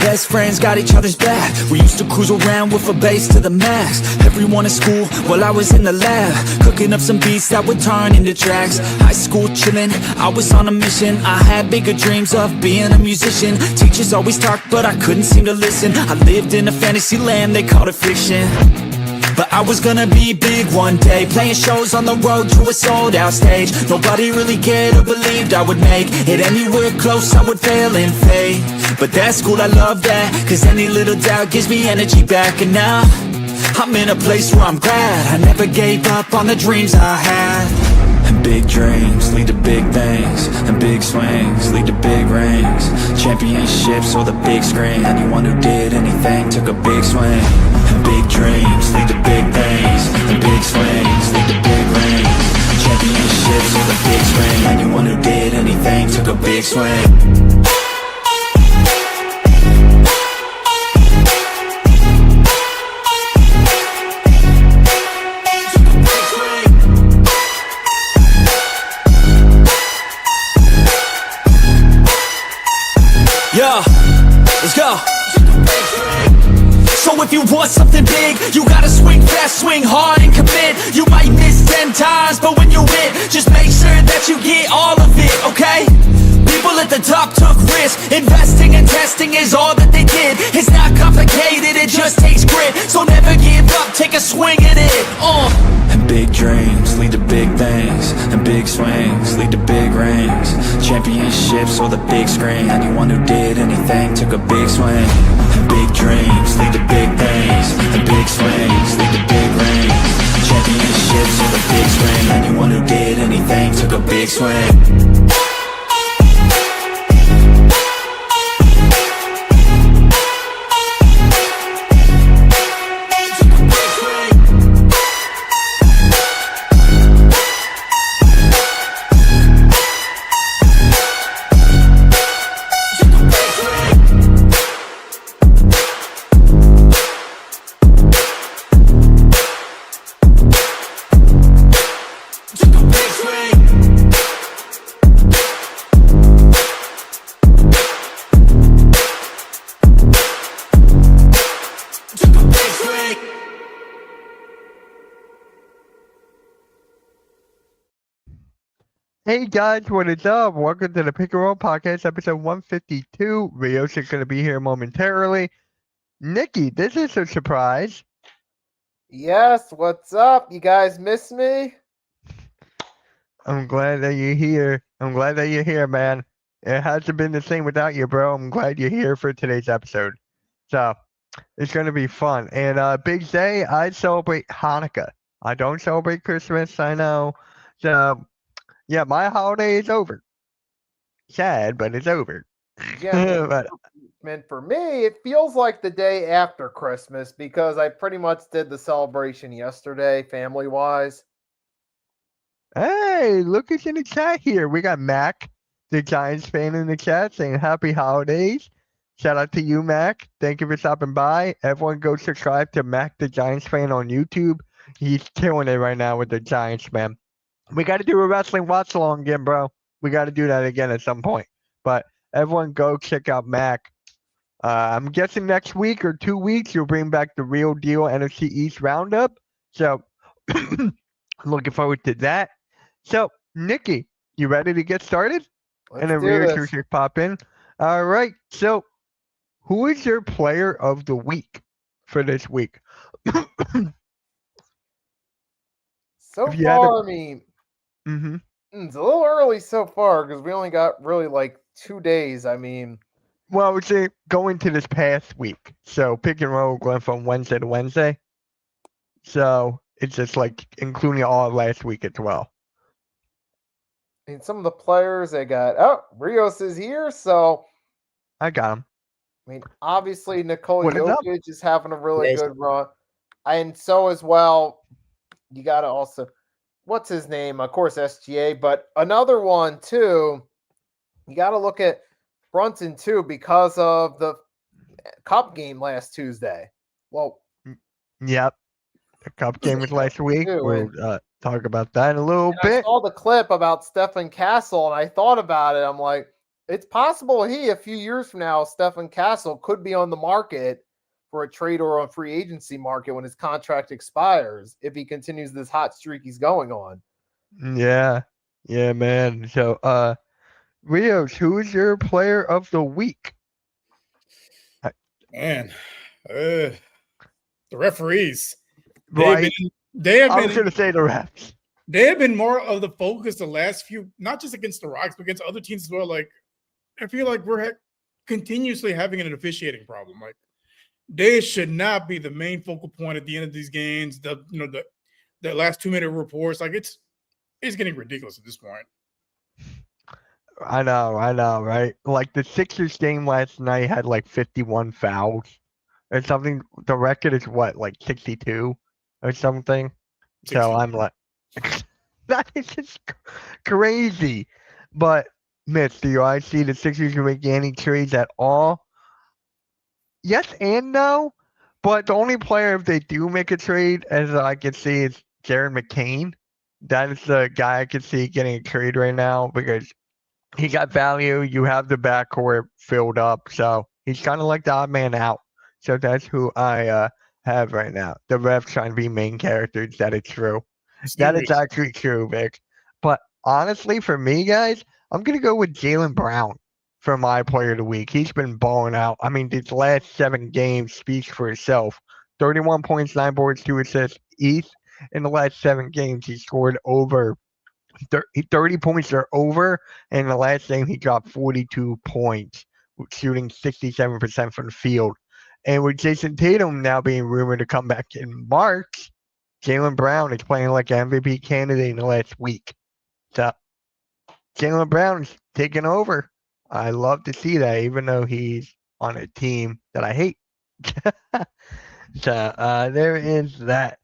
best friends got each other's back. We used to cruise around with a bass to the max. Everyone in school while I was in the lab, cooking up some beats that would turn into tracks. High school chillin', I was on a mission. I had bigger dreams of being a musician. Teachers always talked but I couldn't seem to listen. I lived in a fantasy land, they called it fiction. But I was gonna be big one day, playing shows on the road to a sold out stage. Nobody really cared or believed I would make it anywhere close, I would fail and fade. But that's cool, I love that, cause any little doubt gives me energy back. And now, I'm in a place where I'm glad I never gave up on the dreams I had. And big dreams lead to big things, and big swings lead to big rings. Championships or the big screen, anyone who did anything took a big swing. And big dreams lead to big things, and big swings lead to big rings. Championships or the big screen, anyone who did anything took a big swing. Yeah, let's go. So if you want something big, you gotta swing fast, swing hard and commit. You might miss 10 times, but when you hit, just make sure that you get all of it, okay? People at the top took risks. Investing and testing is all that they did. It's not complicated, it just takes grit. So never give up, take a swing at it. And big dreams lead to big things, and big swings lead to big rings. Championships or the big screen, anyone who did anything took a big swing. And big dreams lead to big things, and big swings lead to big rings. Championships or the big screen, anyone who did anything took a big swing. Hey guys, what is up? Welcome to the Pick and Roll Podcast, episode 152. Rios is going to be here momentarily. Nikki, this is a surprise. Yes, what's up? You guys miss me? I'm glad that you're here. I'm glad that you're here, man. It hasn't been the same without you, bro. I'm glad you're here for today's episode. So, it's going to be fun. And big day, I celebrate Hanukkah. I don't celebrate Christmas, I know. So, yeah, my holiday is over. Sad, but it's over. Yeah, But man, for me, it feels like the day after Christmas because I pretty much did the celebration yesterday, family-wise. hey, look who's in the chat here. We got Mac, the Giants fan in the chat, saying happy holidays. Shout out to you, Mac. Thank you for stopping by. Everyone go subscribe to Mac, the Giants fan on YouTube. He's killing it right now with the Giants, man. We got to do a wrestling watch along again, bro. We got to do that again at some point. But everyone go check out Mac. I'm guessing next week or 2 weeks, you'll bring back the Real Deal NFC East Roundup. So, looking forward to that. So, Nikki, you ready to get started? And then Rios will just pop in. All right. So, who is your player of the week for this week? So If you had far, I mean, Mm-hmm. it's a little early so far because we only got really like 2 days. I mean, Well, we say going to this past week. So pick and roll going from Wednesday to Wednesday. So it's just like including all of last week as well. and some of the players they got. Oh, Rios is here, so I got him. I mean, obviously Nikola What is up? Jokic is having a really Nice. good run, and so as well. You got to also, what's his name? Of course, SGA, but another one too. You got to look at Brunson too because of the Cup game last Tuesday. Well, Yep. The Cup game was last week. too, We'll talk about that in a little I bit. saw the clip about Stephen Castle, and I thought about it. I'm like, It's possible a few years from now, Stefan Castle could be on the market for a trade or on free agency market when his contract expires if he continues this hot streak he's going on. Yeah. Yeah, man. So, Rios, who's your player of the week? Man, the referees. Right. They have I was been going to say the refs. they have been more of the focus the last few, not just against the Rocks, but against other teams as well. Like, I feel like we're continuously having an officiating problem. Like, they should not be the main focal point at the end of these games. The last 2-minute reports, like it's getting ridiculous at this point. I know, right? Like the Sixers game last night had like 51 fouls or something. The record is what, like 62 or something? 60. So I'm like, that is just crazy. But, Mitch, do I see the Sixers make any trades at all? Yes and no. But the only player, if they do make a trade, as I can see, is Jared McCain. That is the guy I can see getting a trade right now because he got value. You have the backcourt filled up. So he's kind of like the odd man out. So that's who I have right now. The refs trying to be main characters. That is true. That is actually true, Vic. But honestly, for me, guys, I'm going to go with Jaylen Brown for my player of the week. He's been balling out. I mean, these last 7 games speaks for itself. 31 points, 9 boards, 2 assists each. In the last 7 games, he scored over 30 points or over. And in the last game, he dropped 42 points, shooting 67% from the field. And with Jason Tatum now being rumored to come back in March, Jaylen Brown is playing like an MVP candidate in the last week. So Jaylen Brown is taking over. I love to see that, even though he's on a team that I hate. So there is that.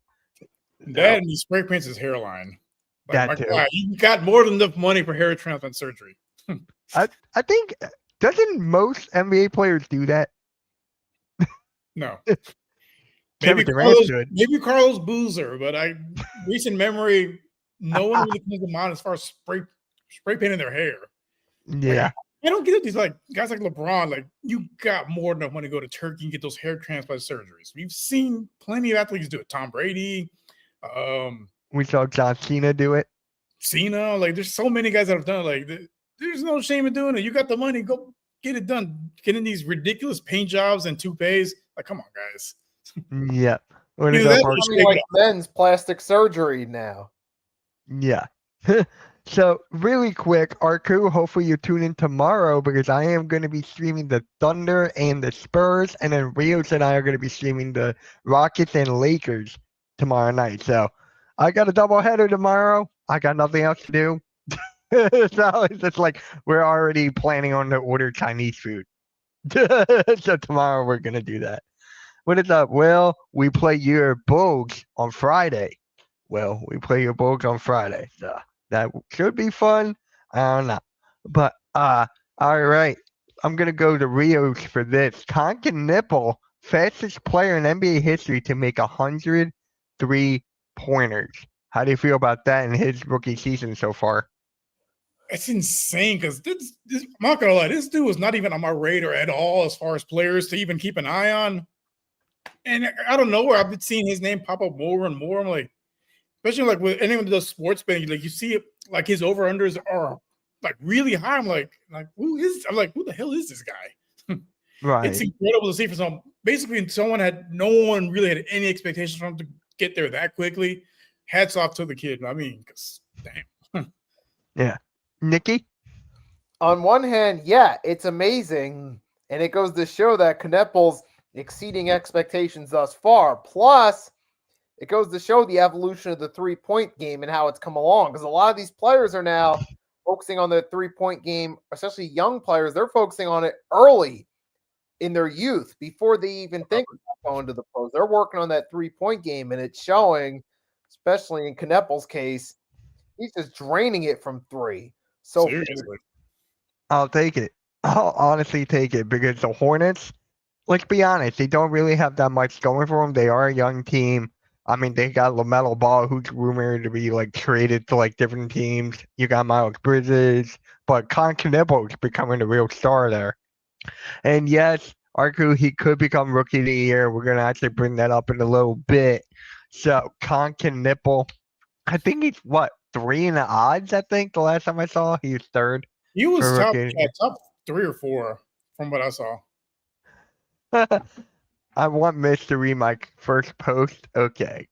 That and he spray paints his hairline. Like, That too. God, you got more than enough money for hair transplant surgery. I think, doesn't most NBA players do that? No. Kevin Durant should. Maybe Carlos Boozer, but recent memory, no one really comes to mind as far as spray painting their hair. Yeah. I don't get it. These like guys like LeBron, like you got more than enough money to go to Turkey and get those hair transplant surgeries. We've seen plenty of athletes do it. Tom Brady, We saw John Cena do it. Cena, like there's so many guys that have done it. Like there's no shame in doing it. You got the money, go get it done. Getting these ridiculous paint jobs and toupees. Like, come on, guys. Yeah. What You is know, up, that Mark? was- Something like men's plastic surgery now. Yeah. So really quick, our crew, hopefully you tune in tomorrow because I am going to be streaming the Thunder and the Spurs, and then Rios and I are going to be streaming the Rockets and Lakers tomorrow night. So I got a doubleheader tomorrow. I got nothing else to do. So it's just like we're already planning on to order Chinese food. So tomorrow we're going to do that. What is up, Will? We play your Bugs on Friday. Well, we play your Bugs on Friday. So that should be fun. I don't know. But all right. I'm gonna go to Rios for this. Tonkin Nipple, fastest player in NBA history to make 100 3-pointers. How do you feel about that in his rookie season so far? It's insane because this I'm not gonna lie, this dude was not even on my radar at all as far as players to even keep an eye on. And I don't know where I've been seeing his name pop up more and more. I'm like, especially like with anyone that does sports betting, like you see it, like his over unders are like really high. I'm like who the hell is this guy? Right. It's incredible to see for no one really had any expectations for him to get there that quickly. Hats off to the kid. I mean, because damn. Yeah. Nikki? On one hand, yeah, it's amazing. And it goes to show that Kneppel's exceeding expectations thus far. Plus, it goes to show the evolution of the 3-point game and how it's come along. Because a lot of these players are now focusing on the 3-point game, especially young players. They're focusing on it early in their youth before they even think about going to the pros. They're working on that 3-point game, and it's showing, especially in Kneppel's case, he's just draining it from 3. So Seriously. I'll take it. I'll honestly take it because the Hornets, let's be honest, they don't really have that much going for them. They are a young team. I mean, they got LaMelo Ball, who's rumored to be like traded to like different teams. You got Miles Bridges, but Con Knibble is becoming a real star there. And yes, Arku, he could become Rookie of the Year. We're gonna actually bring that up in a little bit. So Con Knibble, I think he's what 3 in the odds. I think the last time I saw, he was third. He was For top, rookie. yeah, top 3 or 4 from what I saw. I want Mitch to read my first post. Okay.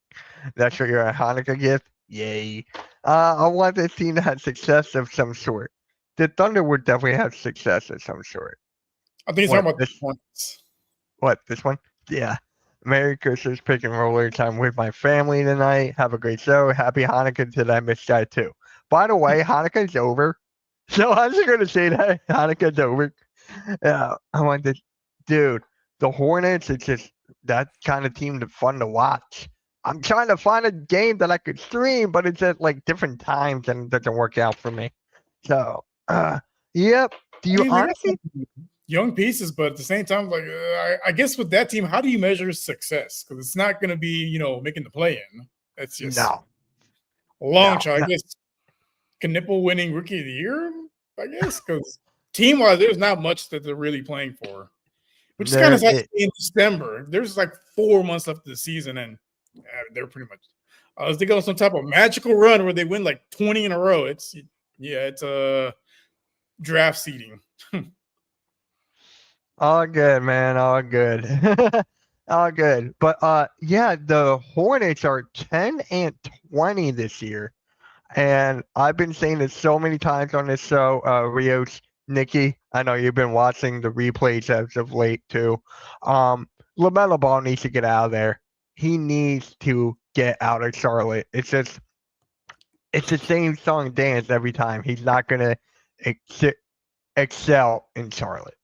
That's what your Hanukkah gift? Yay. I want this team to have success of some sort. The Thunder would definitely have success of some sort. I think he's What, talking about the this- points. What, this one? Yeah. Merry Christmas pick and roller time with my family tonight. Have a great show. Happy Hanukkah to that Mitch guy too. By the way, Hanukkah's over. So I was gonna say that Hanukkah's over. Yeah, I want this dude. The Hornets, it's just that kind of team that's fun to watch. I'm trying to find a game that I could stream, but it's at like different times and it doesn't work out for me. So, yep. Do I you mean, they got honestly? some young pieces, but at the same time, like I guess with that team, how do you measure success? Because it's not going to be, making the play-in. That's just No. a long No, shot. no. I guess Knipple winning Rookie of the Year. I guess because team-wise, there's not much that they're really playing for, which is kind of There like in December. There's like 4 months left of the season, and they're pretty much. They go on some type of magical run where they win like 20 in a row. It's a draft seeding. All good, man. All good. All good. But yeah, the Hornets are 10-20 this year. And I've been saying this so many times on this show, Rios, Nikki. I know you've been watching the replays as of late too. LaMelo Ball needs to get out of there. He needs to get out of Charlotte. It's the same song and dance every time. He's not gonna excel in Charlotte.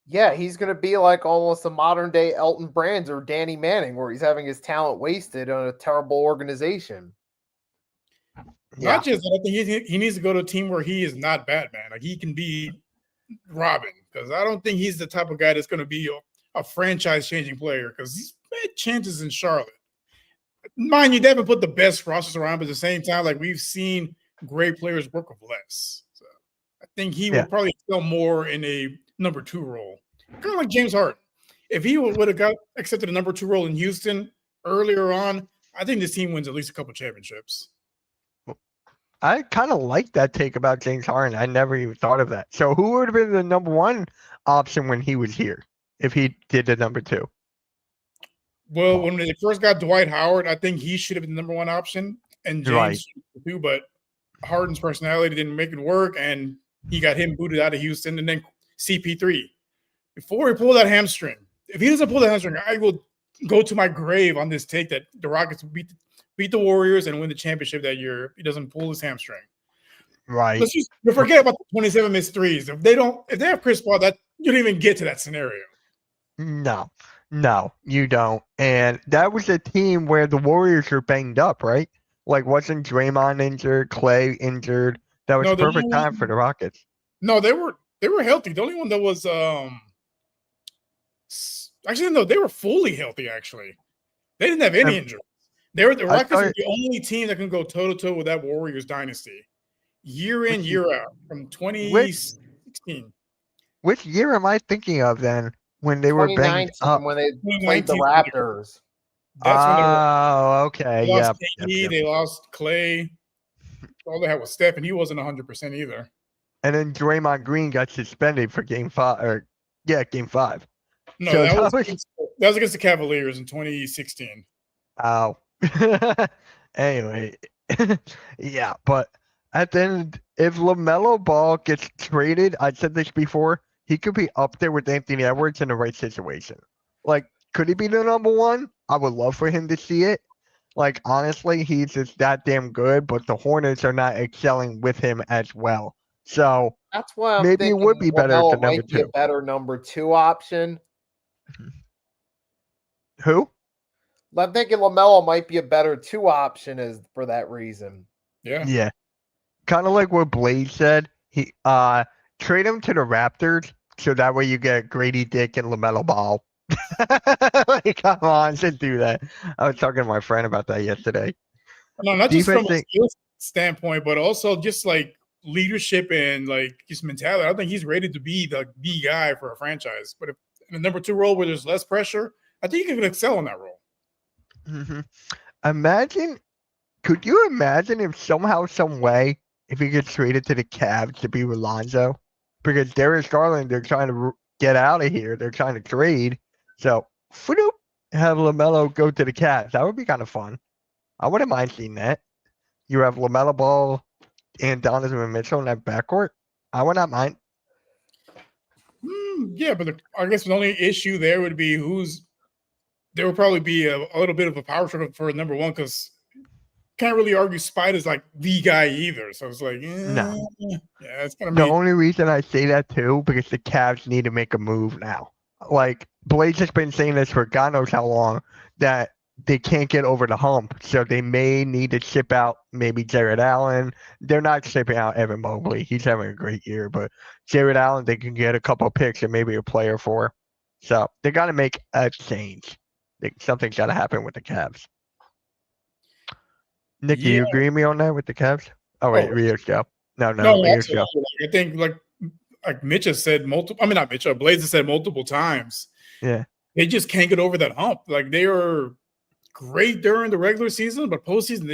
Yeah, he's going to be like almost a modern day Elton Brand or Danny Manning, where he's having his talent wasted on a terrible organization. Yeah. Not just that, I think he needs to go to a team where he is not Batman. Like he can be Robin, because I don't think he's the type of guy that's going to be a franchise-changing player. Because he's made chances in Charlotte. Mind you, they haven't put the best rosters around, but at the same time, like we've seen great players work with less. So I think he will probably excel more in a number 2 role, kind of like James Harden. If he would have got accepted a number 2 role in Houston earlier on, I think this team wins at least a couple championships. I kind of like that take about James Harden. I never even thought of that. So who would have been the number 1 option when he was here if he did the number 2? Well, when they first got Dwight Howard, I think he should have been the number 1 option, and James too. But Harden's personality didn't make it work, and he got him booted out of Houston. And then CP3, before he pulled that hamstring, if he doesn't pull that hamstring, I will go to my grave on this take that the Rockets beat the Warriors and win the championship that year if he doesn't pull his hamstring. Right. Let's just forget about the 27 missed threes. If they have Chris Paul, that you don't even get to that scenario. No, you don't. And that was a team where the Warriors were banged up, right? Like, wasn't Draymond injured, Clay injured? That was perfect time for the Rockets. No, they were healthy. The only one that was actually no, they were fully healthy. Actually, they didn't have any injuries. The Rockets were the only team that can go toe to toe with that Warriors dynasty, year in year out from 2016. Which year am I thinking of then? When they were banged up? When they played the Raptors. That's okay. They lost KD, they lost Clay. All they had was Steph, and he wasn't 100% either. And then Draymond Green got suspended for game 5. Game 5. No, so that was against the Cavaliers in 2016. Oh. Anyway. Yeah, but at the end, if LaMelo Ball gets traded, I said this before, he could be up there with Anthony Edwards in the right situation. Like, could he be the number 1? I would love for him to see it. Like, honestly, he's just that damn good, but the Hornets are not excelling with him as well. So that's why maybe it would be better at the number 2. A better number 2 option. Who? I'm thinking LaMelo might be a better 2 option for that reason. Yeah. Kind of like what Blaze said. He trade him to the Raptors so that way you get Grady Dick and LaMelo Ball Like, come on, just do that. I was talking to my friend about that yesterday. No, not just from a Defense, skill standpoint, but also just like leadership and like his mentality. I think he's ready to be the guy for a franchise. But if in the number 2 role where there's less pressure, I think he can excel in that role. mhm. Imagine, could you imagine if somehow, some way, if he gets traded to the Cavs to be with Lonzo? Because Darius Garland, they're trying to get out of here. They're trying to trade. So, floop, have LaMelo go to the Cavs. That would be kind of fun. I wouldn't mind seeing that. You have LaMelo Ball and Donovan Mitchell in that backcourt. I would not mind. Yeah, but I guess the only issue there would be there would probably be a little bit of a power struggle for number 1 because can't really argue Spider's like the guy either. So it's like, No. yeah, it's gonna The be. only reason I say that too, because the Cavs need to make a move now. Like Blaze has been saying this for God knows how long, that they can't get over the hump. So they may need to ship out maybe Jared Allen. They're not shipping out Evan Mobley. He's having a great year, but Jared Allen, they can get a couple of picks and maybe a player for. So they got to make a change. Something's got to happen with the Cavs. Nicky, you agree with me on that with the Cavs? Oh wait, Rio's go. No, Rio's go. I think like Mitch has said multiple. I mean, not Mitch. Blaze has said multiple times. Yeah, they just can't get over that hump. Like they are great during the regular season, but postseason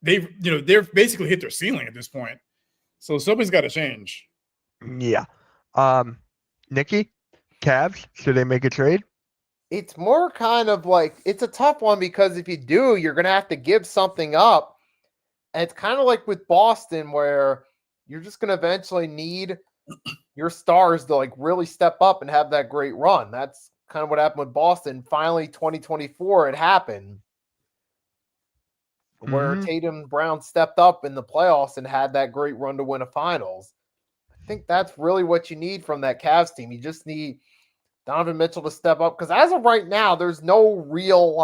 they're basically hit their ceiling at this point. So something's got to change. Yeah. Nicky, Cavs, should they make a trade? It's more kind of like it's a tough one because if you do, you're going to have to give something up. And it's kind of like with Boston where you're just going to eventually need your stars to like really step up and have that great run. That's kind of what happened with Boston. Finally, 2024, it happened where Tatum Brown stepped up in the playoffs and had that great run to win a finals. I think that's really what you need from that Cavs team. You just need Donovan Mitchell to step up because as of right now, there's no real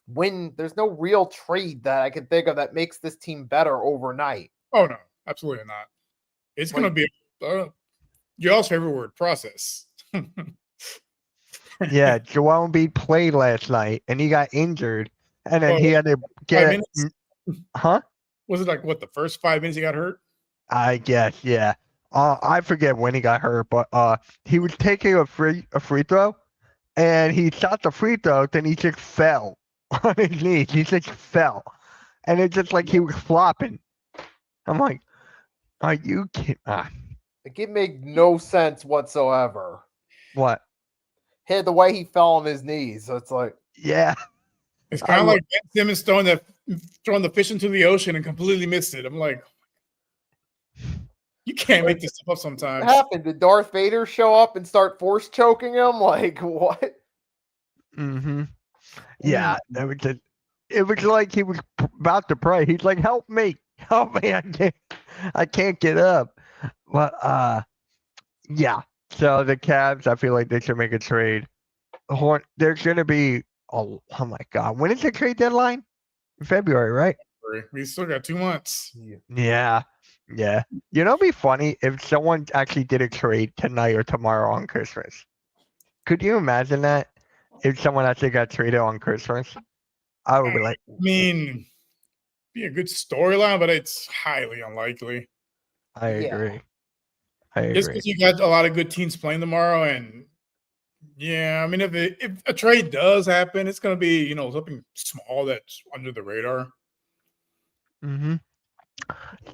there's no real trade that I can think of that makes this team better overnight. Oh no, absolutely not. It's going to be y'all's favorite word, process. Yeah, Joel Embiid played last night and he got injured, and then he had to get. Huh? Was it like what the first 5 minutes he got hurt? I guess, yeah. I forget when he got hurt, but he was taking a free throw, and he shot the free throw, then he just fell on his knees. He just fell, and it's just like he was flopping. I'm like, are you kidding? It made no sense whatsoever. What? Hey, the way he fell on his knees. So it's like, yeah. It's kind of like Ben Simmons throwing the fish into the ocean and completely missed it. I'm like, you can't make this stuff up sometimes. What happened? Did Darth Vader show up and start force choking him? Like, what? Mm-hmm. Yeah, it was like he was about to pray. He's like, help me. I can't get up. But yeah. So the Cavs, I feel like they should make a trade. There's gonna be oh my god. When is the trade deadline? February, right? We still got 2 months. Yeah. Yeah. You know, it'd be funny if someone actually did a trade tonight or tomorrow on Christmas. Could you imagine that? If someone actually got traded on Christmas? I would be like, I mean, be a good storyline, but it's highly unlikely. I agree. Just because you got a lot of good teams playing tomorrow, and yeah, I mean, if a trade does happen, it's going to be something small that's under the radar. Mm-hmm.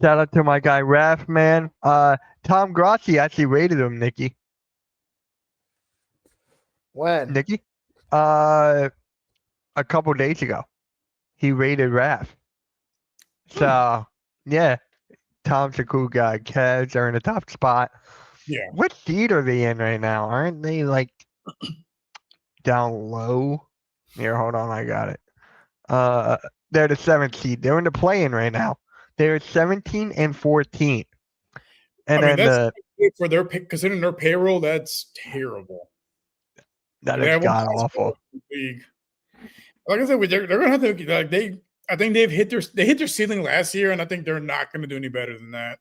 Shout out to my guy Raph, man. Tom Grossi actually rated him, Nicky. When? Nicky? A couple days ago. He rated Raph. So yeah. Tom's a cool guy. Cavs are in the top spot. Yeah. What seed are they in right now? Aren't they like down low? Here, hold on, I got it. They're the 7th seed. They're in the play-in right now. They're 17 and 14. And then that's for their considering their payroll, that's terrible. That is god awful. Like I said, they're gonna have to I think they hit their ceiling last year, and I think they're not going to do any better than that.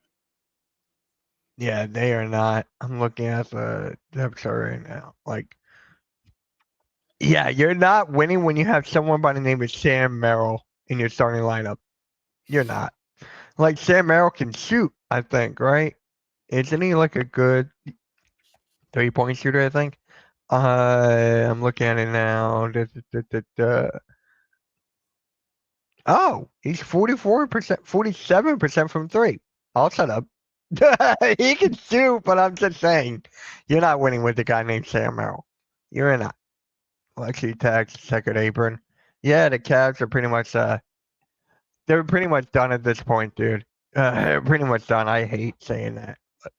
Yeah, they are not. I'm looking at the depth chart right now. Like, Yeah, you're not winning when you have someone by the name of Sam Merrill in your starting lineup. You're not. Like Sam Merrill can shoot, I think, right? Isn't he like a good 3-point shooter, I think? I'm looking at it now. Oh, he's 44%, 47% from three. I'll shut up. He can shoot, but I'm just saying, you're not winning with a guy named Sam Merrill. You're not. Lexi Tax, second apron. Yeah, the Cavs are pretty much they're pretty much done at this point, dude. Pretty much done. I hate saying that. But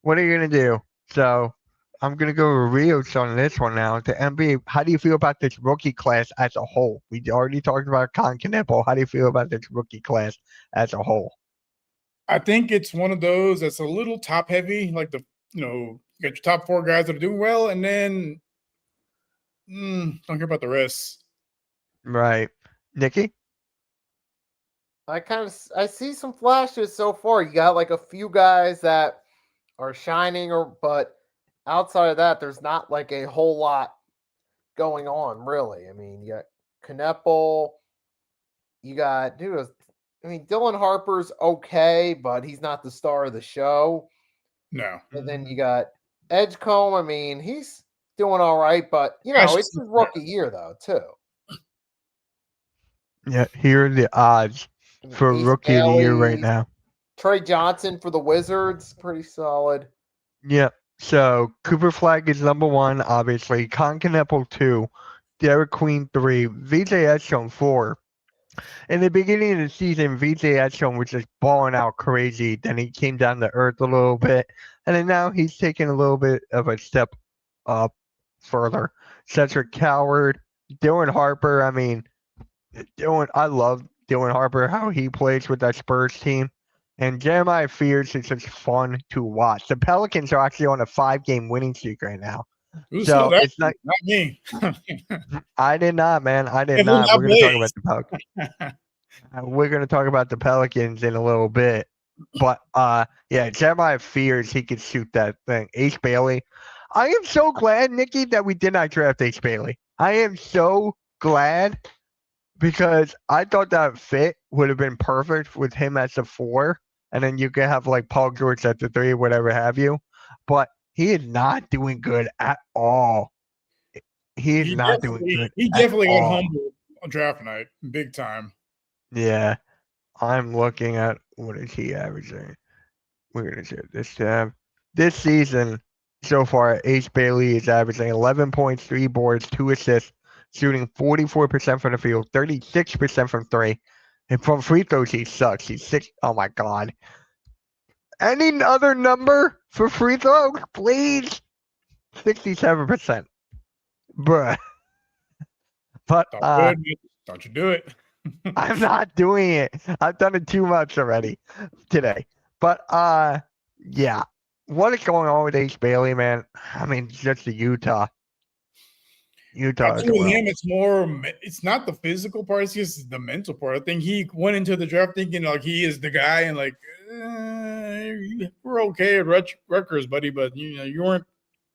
what are you gonna do? So I'm gonna go with Rios on this one now. The NBA. How do you feel about this rookie class as a whole? We already talked about Concanepo. How do you feel about this rookie class as a whole? I think it's one of those that's a little top heavy, like you got your top 4 guys that are doing well, and then don't care about the rest. Right, Nikki. I see some flashes so far. You got like a few guys that are shining, but outside of that, there's not like a whole lot going on really. I mean, you got Kneppel, you got Dylan Harper's okay, but he's not the star of the show. No. And then you got Edgecombe. I mean, he's doing all right, but it's his rookie year though too. Yeah, here are the odds for Ace rookie of the year Bailey, right now. Trey Johnson for the Wizards, pretty solid. Yeah. So Cooper Flag is number 1, obviously. Concanepo 2, Derek Queen 3, VJ Edgecombe 4. In the beginning of the season, VJ Edgecombe was just balling out crazy. Then he came down to earth a little bit, and then now he's taking a little bit of a step up further. Cedric Coward, Dylan Harper. I mean, I love Dylan Harper, how he plays with that Spurs team. And Jeremiah Fears is just fun to watch. The Pelicans are actually on a 5-game winning streak right now. So it's not me. I did not, man. I did not. We're going to talk about the Pelicans. We're going to talk about the Pelicans in a little bit. But yeah, Jeremiah Fears, he could shoot that thing. Ace Bailey. I am so glad, Nikki, that we did not draft Ace Bailey. I am so glad because I thought that fit would have been perfect with him as a 4. And then you could have like Paul George at the 3, whatever have you. But he is not doing good at all. He not doing good. He definitely got humbled on draft night, big time. Yeah. I'm looking at what is he averaging. We're gonna share this tab. This season so far, Ace Bailey is averaging 11 points, 3 boards, 2 assists, shooting 44% from the field, 36% from 3. And from free throws, he sucks. He's 6. Oh my god. Any other number for free throws, please? 67%. Bruh. But don't you do it. I'm not doing it. I've done it too much already today. But yeah. What is going on with Ace Bailey, man? I mean, just the Utah. I think with him, it's not the physical part, it's just the mental part. I think he went into the draft thinking like he is the guy and like we're okay at Rutgers, buddy, but you weren't,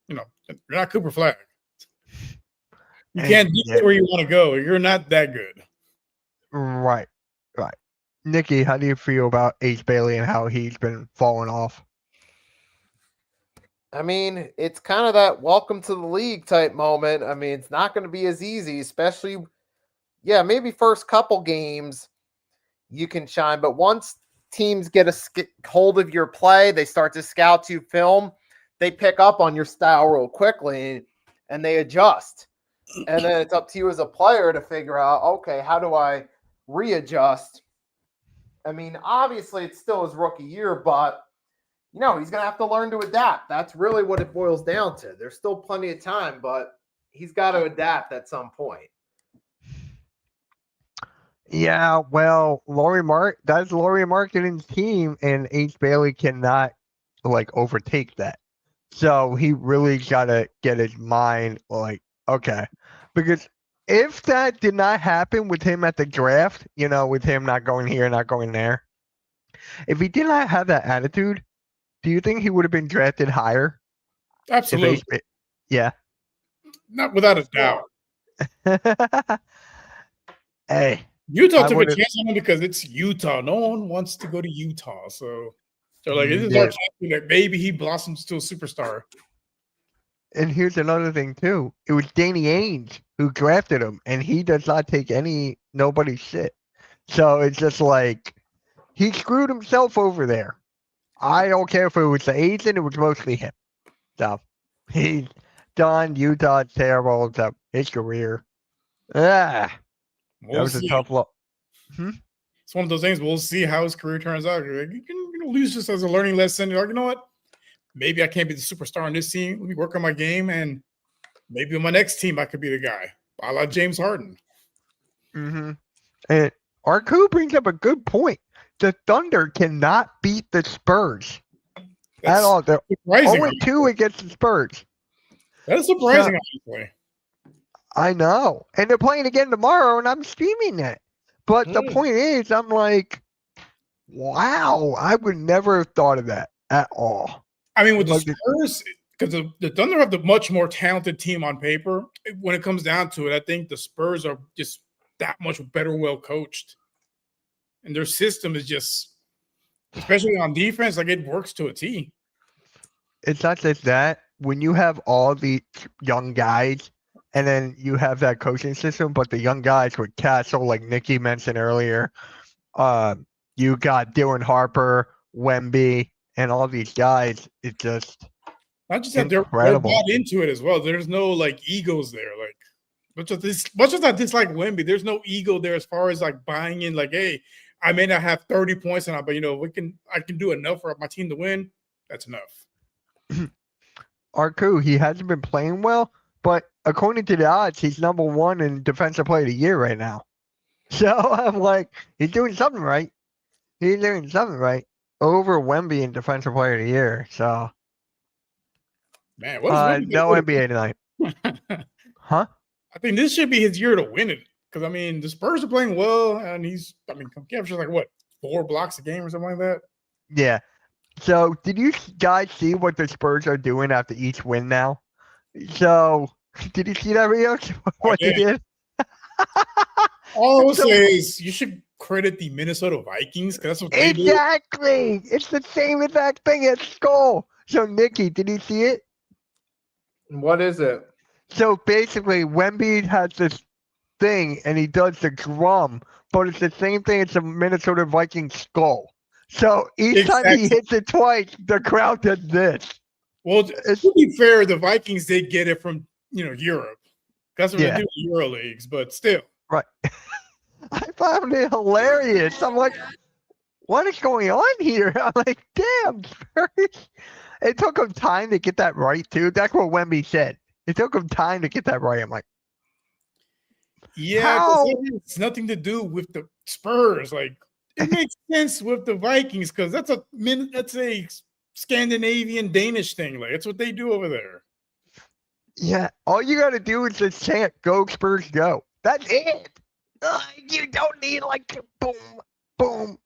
you're not Cooper Flag. You can't get where you want to go. You're not that good. Right. Nikki, how do you feel about Ace Bailey and how he's been falling off? I mean, it's kind of that welcome to the league type moment. I mean, it's not going to be as easy, especially, maybe first couple games you can shine. But once teams get a hold of your play, they start to scout you film, they pick up on your style real quickly and they adjust. And then it's up to you as a player to figure out, okay, how do I readjust? I mean, obviously it's still his rookie year, but he's going to have to learn to adapt. That's really what it boils down to. There's still plenty of time, but he's got to adapt at some point. Yeah, well, that's Laurie Markkanen's team, and Ace Bailey cannot overtake that. So he really got to get his mind okay. Because if that did not happen with him at the draft, with him not going here, not going there, if he did not have that attitude, do you think he would have been drafted higher? Absolutely. Yeah. Not without a doubt. Hey, Utah I took a would've- chance on him because it's Utah. No one wants to go to Utah, so they're like, "This is Yeah. our chance that maybe he blossoms to a superstar." and here's another thing too. It was Danny Ainge who drafted him, and he does not take nobody's shit. So it's just like he screwed himself over there. I don't care if it was the agent; it was mostly him. So he's done. Utah terrible. So his career. That We'll was a see. tough look. It's one of those things. We'll see how his career turns out. Like, you can lose this as a learning lesson. You're like, you know what? Maybe I can't be the superstar on this team. Let me work on my game, and maybe on my next team I could be the guy. I like James Harden. Mm-hmm. And Arku brings up a good point. The Thunder cannot beat the Spurs That's at all. They're surprising. 0-2 against the Spurs. That is surprising, honestly. I know. And they're playing again tomorrow, and I'm streaming it. But the point is, I'm like, wow, I would never have thought of that at all. I mean, with the Like the- Spurs, because the Thunder have the much more talented team on paper. When it comes down to it, I think the Spurs are just that much better, well coached, and their system is just, especially on defense, like it works to a T. It's not just that. When you have all the young guys, and then you have that coaching system, but the young guys with Castle, like Nikki mentioned earlier, you got Dylan Harper, Wemby, and all these guys. It's just Not just that they're incredible. bought into it as well. There's no like egos there. Like much as I dislike Wemby, there's no ego there as far as like buying in. Like, hey, I may not have 30 points on it, but I can do enough for my team to win. That's enough. Arku, he hasn't been playing well, but according to the odds, he's #1 in Defensive Player of the Year right now. So I'm like, he's doing something right. He's doing something right over Wemby in Defensive Player of the Year. So Man, what is Wemby no gonna do? NBA tonight. Huh? I think this should be his year to win it. Because I mean, the Spurs are playing well, and captures like what, 4 blocks a game or something like that. Yeah. So did you guys see what the Spurs are doing after each win now? So did you see that video? What they did? All I will So- say is you should credit the Minnesota Vikings because that's what they do. Exactly. It's the same exact thing as Skull. So Nikki, did you see it? What is it? So basically, Wemby has this thing, and he does the drum, but it's the same thing as the Minnesota Vikings skull. So each time he Exactly. hits it twice, the crowd does this. Well, It's- to be fair, the Vikings did get it from Europe. That's what Yeah. they do in Euro leagues, but still. Right. I found it hilarious. I'm like, what is going on here? I'm like, damn, Spurs. It took him time to get that right, too. That's what Wemby said. It took him time to get that right. I'm like, Yeah, 'cause How? it has nothing to do with the Spurs. Like it makes sense with the Vikings because that's a Scandinavian Danish thing. Like that's what they do over there. yeah, all you got to do is just chant, go Spurs, go. That's it. You don't need like boom, boom.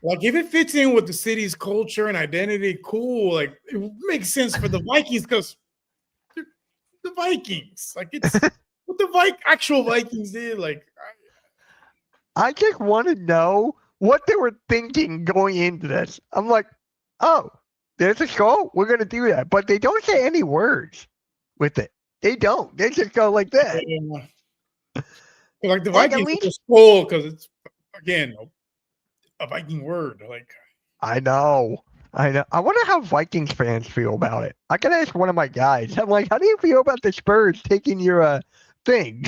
Like if it fits in with the city's culture and identity, cool. Like it makes sense for the Vikings because the Vikings. Like it's what the actual Vikings did. Like I just want to know what they were thinking going into this. I'm like, oh, there's a skull. We're going to do that. But they don't say any words with it. They don't. They just go like that. like the Like, at Vikings least- are cool because it's again a Viking word. Like I know. I know. I wonder how Vikings fans feel about it. I gotta ask one of my guys. I'm like, how do you feel about the Spurs taking your thing?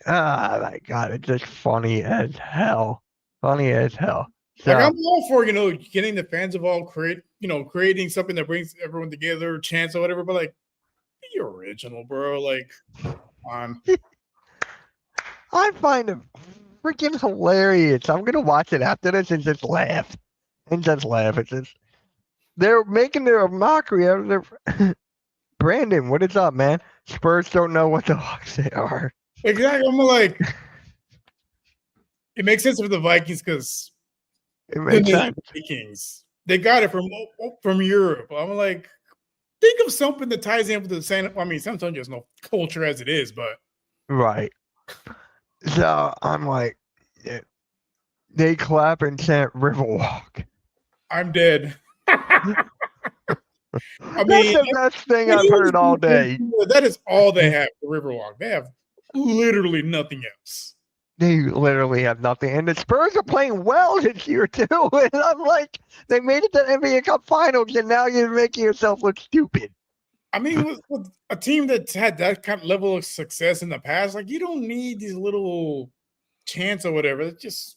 Ah, my God, it's just funny as hell. Funny as hell. So, I'm all for getting the fans involved, creating something that brings everyone together, chants or whatever. But like, be original, bro. Like, come on. I find it freaking hilarious. I'm gonna watch it after this and just laugh. And just laugh. It's just they're making their mockery out of their Brandon, what is up, man? Spurs don't know what the fuck they are. Exactly. I'm like, it makes sense for the Vikings because It makes sense. Vikings they got it from Europe. I'm like, think of something that ties in with the San. I mean, San Antonio has no culture as it is, but Right. So I'm like, they clap and chant Riverwalk. I'm dead. I That's mean, the best thing it I've is heard all day. That is all they have for Riverwalk. They have literally nothing else. They literally have nothing. And the Spurs are playing well this year, too. And I'm like, they made it to the NBA Cup Finals, and now you're making yourself look stupid. I mean, with a team that's had that kind of level of success in the past, like, you don't need these little chants or whatever. Just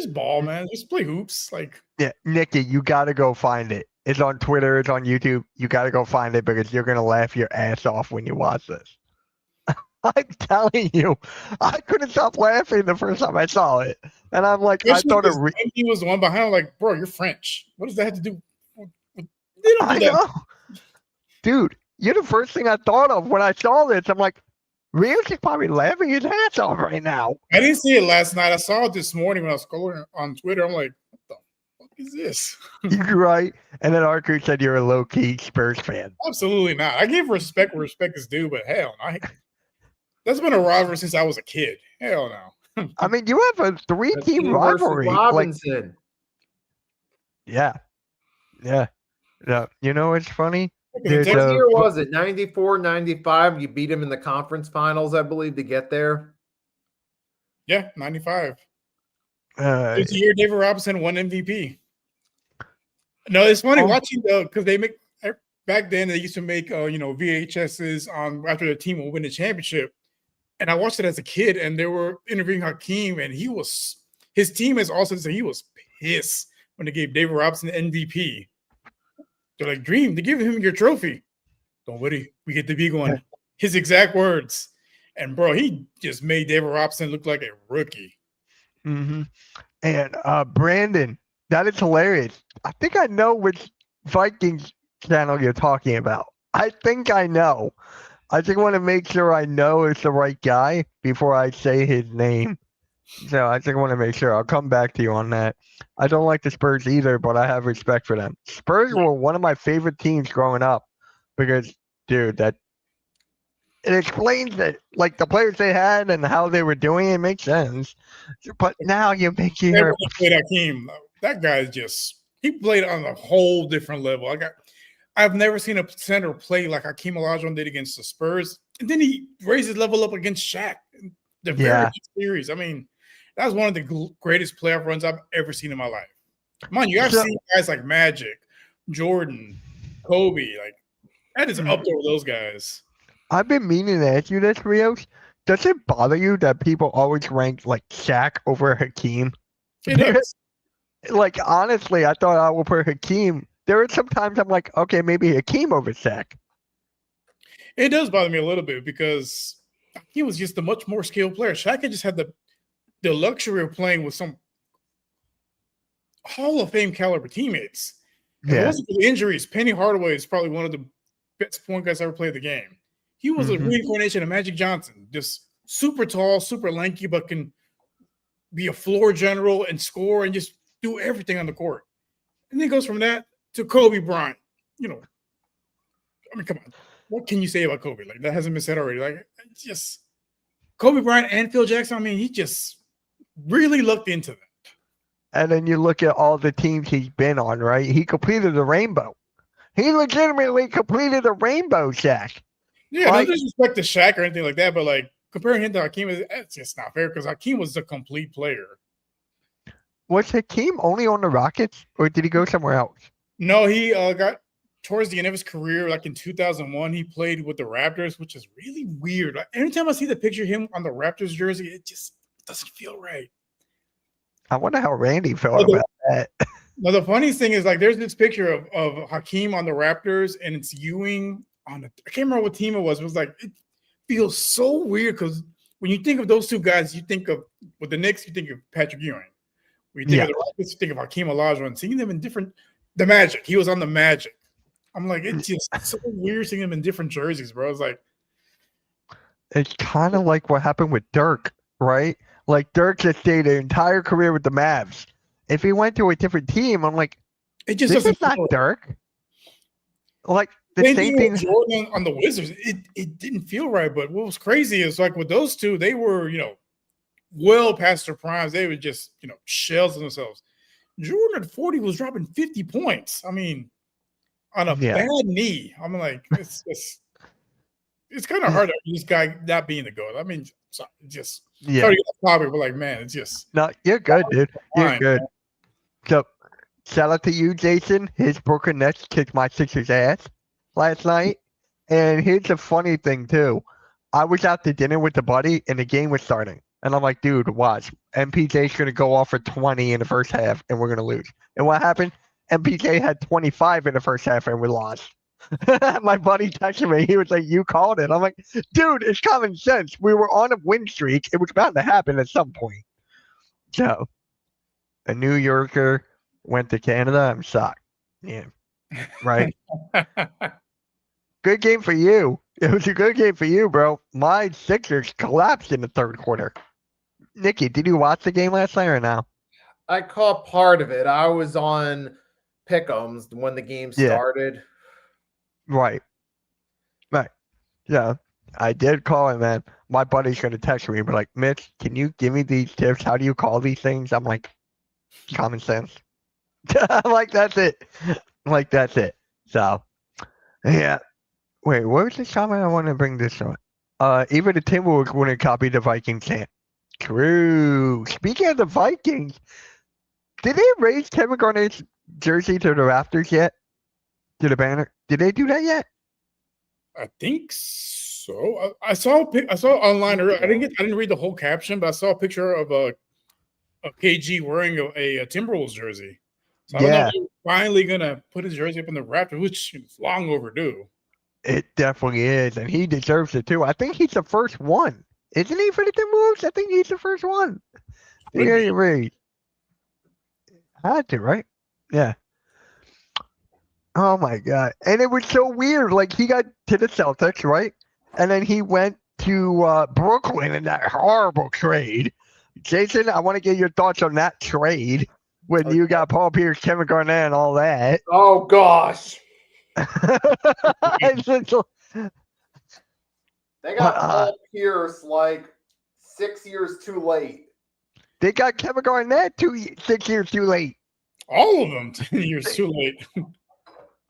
ball, man. Just play hoops. Like, Yeah, Nikki, you got to go find it. It's on Twitter. It's on YouTube. You got to go find it because you're going to laugh your ass off when you watch this. I'm telling you, I couldn't stop laughing the first time I saw it. And I'm like, especially I thought because he was the one behind. I'm like, bro, you're French. What does that have to do? They don't I do that. know. Dude, you're the first thing I thought of when I saw this. I'm like, Rios is probably laughing his ass off right now. I didn't see it last night. I saw it this morning when I was scrolling on Twitter. I'm like, what the fuck is this? You're right. And then Arku said you're a low-key Spurs fan. Absolutely not. I give respect where respect is due, but hell no. That's been a rivalry since I was a kid. Hell no. I mean, you have a three-team Hakeem versus rivalry. Like, Robinson. yeah. Yeah. You know what's funny? There's What a- year was it? 94, 95? You beat him in the conference finals, I believe, to get there. Yeah, 95. Uh, It's the year David Robinson won MVP. No, it's funny Oh. watching though, because they make back then they used to make VHSs on after the team would win the championship. And I watched it as a kid, and they were interviewing Hakeem, and his team has also said he was pissed when they gave David Robinson the MVP. They're like, Dream, they give him your trophy. Don't worry, we get the big one. His exact words. And bro, he just made David Robinson look like a rookie. mm-hmm. And Brandon, that is hilarious. I think I know which Vikings channel you're talking about. I think I know. I just want to make sure I know it's the right guy before I say his name. So I just want to make sure. I'll come back to you on that. I don't like the Spurs either, but I have respect for them. Spurs were one of my favorite teams growing up because, dude, that it explains that, like, the players they had and how they were doing it makes sense. But now you make you hear, Everyone played Hakeem. That guy is he played on a whole different level. I've never seen a center play like Hakeem Olajuwon did against the Spurs. And then he raised his level up against Shaq in the very next series. I mean, that was one of the greatest playoff runs I've ever seen in my life. Mind you, I've seen guys like Magic, Jordan, Kobe. Like, that is up there with those guys. I've been meaning to ask you this, Rios. Does it bother you that people always rank like Shaq over Hakeem? It does. Like, honestly, I thought I would put Hakeem. There are some times I'm like, okay, maybe Hakeem over Shaq. It does bother me a little bit because he was just a much more skilled player. Shaq had just had the luxury of playing with some Hall of Fame caliber teammates. If it wasn't for the injuries, Penny Hardaway is probably one of the best point guards ever played the game. He was a reincarnation of Magic Johnson, just super tall, super lanky, but can be a floor general and score and just do everything on the court. And then goes from that to Kobe Bryant. You know, I mean, come on. What can you say about Kobe? Like, that hasn't been said already. Like, it's just Kobe Bryant and Phil Jackson. I mean, he just really looked into that. And then you look at all the teams he's been on, right? He completed the rainbow. He legitimately completed the rainbow, Shaq. Yeah, Like- no disrespect to Shaq or anything like that, but like comparing him to Hakeem, it's just not fair because Hakeem was a complete player. Was Hakeem only on the Rockets, or did he go somewhere else? No, he got towards the end of his career, like in 2001, he played with the Raptors, which is really weird. Like, every time I see the picture of him on the Raptors jersey, it just doesn't feel right. I wonder how Randy felt about that. Now, the funniest thing is, like, there's this picture of Hakeem on the Raptors, and it's Ewing on the, I can't remember what team it was. It was like, it feels so weird because when you think of those two guys, you think of, with the Knicks, you think of Patrick Ewing. When you think of the Rockets, you think of Hakeem Olajuwon. Seeing them in different, the Magic, he was on the Magic. I'm like, it's just so weird seeing him in different jerseys, bro. It's like, It's kind of like what happened with Dirk, right? Like, Dirk just stayed an entire career with the Mavs. If he went to a different team, I'm like, it just this doesn't is not feel right. Dirk. Like the Same same thing with thing. Jordan on the Wizards. It didn't feel right. But what was crazy is like with those two, they were, well past their primes. They were just, shells of themselves. Jordan at 40 was dropping 50 points. I mean, on a Yeah. bad knee. I'm like, it's kind of hard to this guy not being the GOAT. I mean, just Yeah. sorry to get off topic, but like, man, it's just No, you're good, dude. You're fine, good. man. So, shout out to you, Jason. His Brooklyn Nets kicked my Sixers ass last night. And here's the funny thing, too. I was out to dinner with the buddy, and the game was starting. And I'm like, dude, watch. MPJ's going to go off for 20 in the first half, and we're going to lose. And what happened? MPJ had 25 in the first half, and we lost. My buddy texted me. He was like, you called it. I'm like, dude, it's common sense. We were on a win streak. It was bound to happen at some point. So, a New Yorker went to Canada. I'm shocked. Yeah. Right? Good game for you. It was a good game for you, bro. My Sixers collapsed in the third quarter. Nikki, did you watch the game last night or no? I caught part of it. I was on Pick'ems when the game Yeah. started. Right. Yeah. I did call it, man. My buddy's going to text me, but like, Mitch, can you give me these tips? How do you call these things? I'm like, common sense. I'm like, that's it. I'm like, that's it. So, yeah. Wait, what was the comment I want to bring this on? Even the Timberwolves wouldn't copy the Vikings chant. True. Speaking of the Vikings, did they raise Kevin Garnett's jersey to the rafters yet? To the banner? Did they do that yet? I think so. I saw online earlier. I didn't read the whole caption, but I saw a picture of a KG wearing a Timberwolves jersey. So I don't know if they're finally gonna put his jersey up in the Raptors, which is long overdue. It definitely is, and he deserves it too. I think he's the first one, isn't he, for the Timberwolves? I think he's the first one. Could Yeah, be. you're right. Had to, right? Yeah. Oh my god! And it was so weird. Like he got to the Celtics, right? And then he went to Brooklyn in that horrible trade. Jason, I want to get your thoughts on that trade when you got Paul Pierce, Kevin Garnett, and all that. Oh gosh. It's just- They got Paul Pierce like 6 years too late. They got Kevin Garnett 6 years too late. All of them 10 years too late.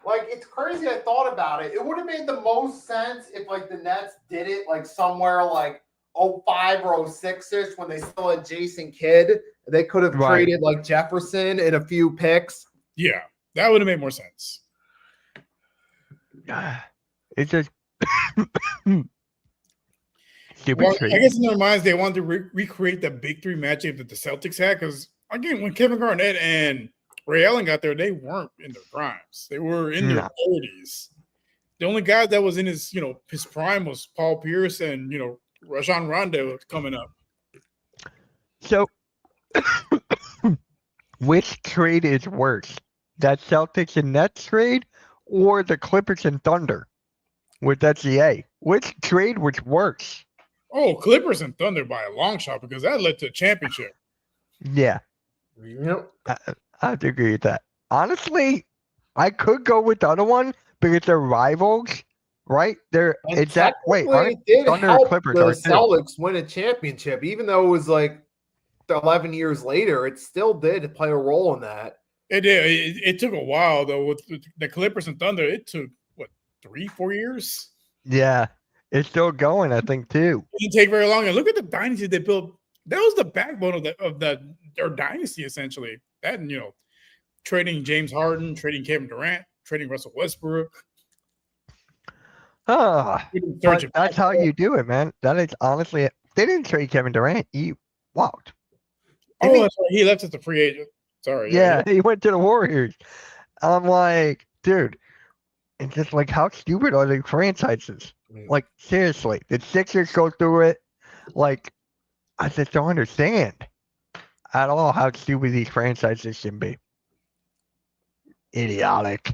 Like, it's crazy. I thought about it. It would have made the most sense if, like, the Nets did it, like, somewhere like 05 or 06-ish when they still had Jason Kidd. They could have Right. traded, like, Jefferson and a few picks. Yeah, that would have made more sense. It's just stupid Well, trade. I guess in their minds, they wanted to recreate the big three matchup that the Celtics had. Because, again, when Kevin Garnett and Ray Allen got there, they weren't in their primes. They were in their 30s. The only guy that was in his prime was Paul Pierce and, Rajon Rondo coming up. So, which trade is worse? That Celtics and Nets trade or the Clippers and Thunder with SGA? Which trade was worse? Oh, Clippers and Thunder by a long shot because that led to a championship. Yeah, Yep. I have to agree with that. Honestly, I could go with the other one because they're rivals, right? They're And wait, technically, aren't it did Thunder and help Clippers the are too. Celtics win a championship, even though it was like 11 years later. It still did play a role in that. It did. It took a while, though. With the Clippers and Thunder, it took, 3-4 years? Yeah, it's still going, I think, too. It didn't take very long. And look at the dynasty they built. That was the backbone of their dynasty, essentially. That, trading James Harden, trading Kevin Durant, trading Russell Westbrook. But that's how you do it, man. That is honestly it. They didn't trade Kevin Durant. He walked. Oh, that's right. He left as a free agent. Sorry. Yeah, he went to the Warriors. I'm like, dude, it's just like, how stupid are these franchises? Like, seriously, did Sixers go through it? Like, I just don't understand at all how stupid these franchises can be. Idiotic.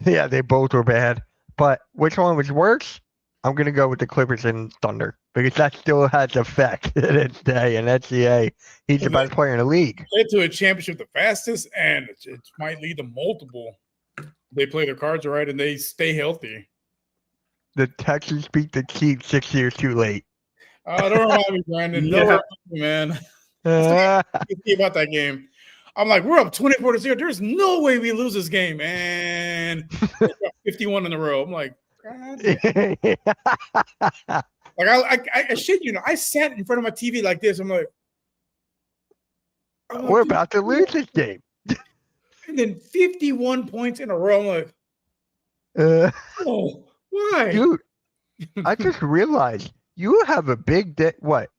Yeah, they both were bad. But which one was worse? I'm going to go with the Clippers and Thunder because that still has effect to this day. And SGA, he's the best player in the league. Led to a championship the fastest, and it might lead to multiple They play their cards right and they stay healthy. The Texans beat the Chiefs 6 years too late. Don't remind me, Brandon. Yeah. Don't remind me, man. Think about that game. I'm like, we're up 24-0. There's no way we lose this game, and 51 in a row. I'm like, God. Like I shit you know, I sat in front of my TV like this. I'm like, We're about to lose this game. and then 51 points in a row. I'm like, oh, why? Dude, I just realized you have a big day. What?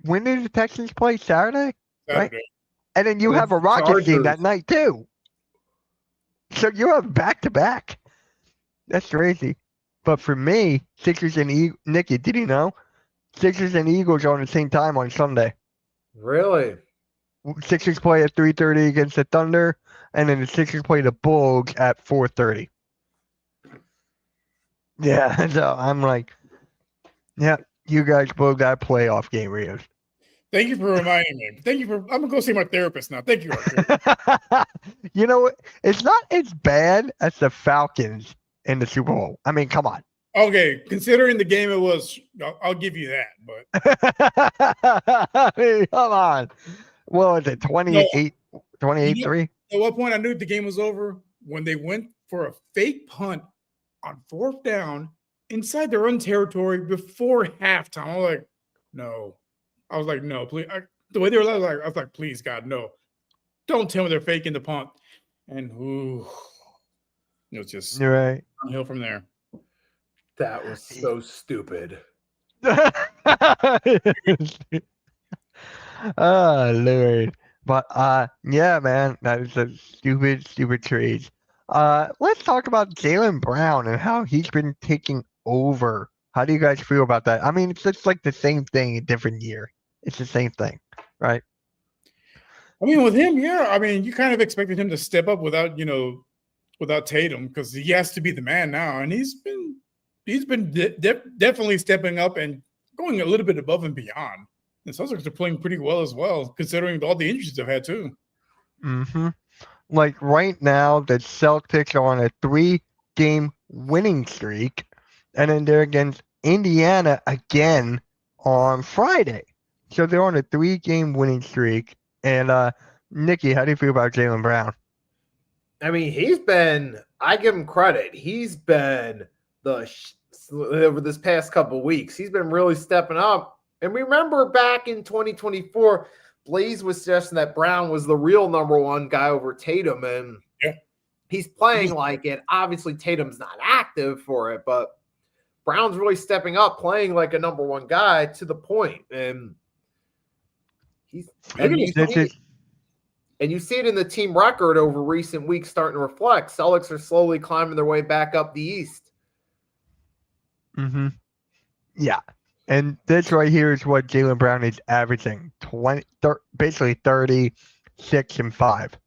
When did the Texans play? Saturday? Saturday. And then you With have a Rockets game that Chargers. night too. So you have back to back. That's crazy. But for me, Sixers and Eagles, Nikki, did you know? Sixers and Eagles are on the same time on Sunday. Really? Sixers play at 3:30 against the Thunder, and then the Sixers play the Bulls at 4:30. Yeah, so I'm like, yeah, you guys both got playoff game, Rios. Thank you for reminding me. Thank you for. I'm gonna go see my therapist now. Thank you, Arthur. You know what? It's not as bad as the Falcons in the Super Bowl. I mean, come on. Okay, considering the game it was, I'll give you that. But I mean, come on. What was it? 28-3? at what point I knew the game was over? When they went for a fake punt on 4th down inside their own territory before halftime. I was like, no. I was like, no, please. The way they were like, I was like, please, God, no. Don't tell me they're faking the punt. And ooh, it was just You're right. downhill from there. That was so stupid. Oh Lord. But yeah, man, that is a stupid trade. Let's talk about Jaylen Brown and how he's been taking over. How do you guys feel about that? I mean, it's just like the same thing, a different year. It's the same thing, right? I mean, with him, yeah. I mean, you kind of expected him to step up without Tatum, because he has to be the man now, and he's been definitely stepping up and going a little bit above and beyond. And Celtics are playing pretty well as well, considering all the injuries they've had too. Mm-hmm. Like right now, the Celtics are on a 3-game winning streak, and then they're against Indiana again on Friday. So they're on a 3-game winning streak. And Nikki, how do you feel about Jaylen Brown? I mean, I give him credit. He's been over this past couple of weeks. He's been really stepping up. And remember back in 2024, Blaze was suggesting that Brown was the real number one guy over Tatum. And he's playing like it. Obviously, Tatum's not active for it, but Brown's really stepping up, playing like a number one guy to the point. And you see it in the team record over recent weeks starting to reflect. Celtics are slowly climbing their way back up the East. Mm-hmm. Yeah. And this right here is what Jaylen Brown is averaging, basically 36 and 5.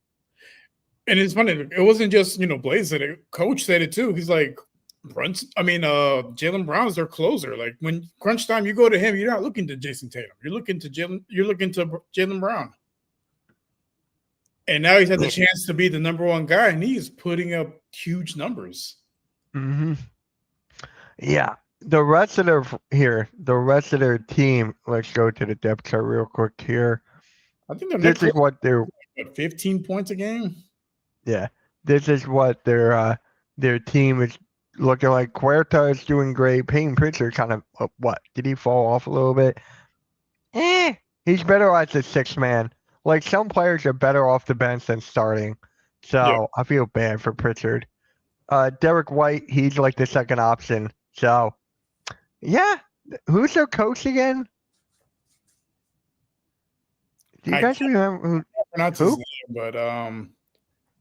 And it's funny, it wasn't just, Blaze said it, Coach said it too. He's like, Jaylen Brown is their closer. Like when crunch time, you go to him, you're not looking to Jason Tatum. You're looking to Jaylen Brown. And now he's had the chance to be the number one guy, and he's putting up huge numbers. Mm-hmm. Yeah. The rest of their team, let's go to the depth chart real quick here. I think this is what they're 15 points a game. Yeah. This is what their team is looking like. Huerta is doing great. Payton Pritchard kind of what? Did he fall off a little bit? He's better as a 6th man. Like some players are better off the bench than starting. So I feel bad for Pritchard. Derek White, he's like the second option. So yeah. Who's their coach again? Do you guys remember Not his name, but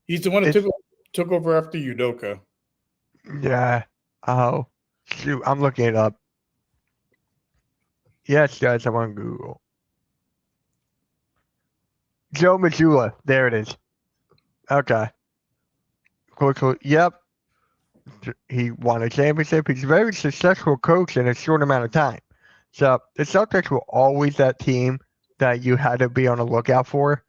he's the one that took over after Udoka. Yeah. Oh, shoot. I'm looking it up. Yes, guys, I'm on Google. Joe Mazzulla. There it is. Okay. Cool. Yep. He won a championship. He's a very successful coach in a short amount of time. So the Celtics were always that team that you had to be on the lookout for.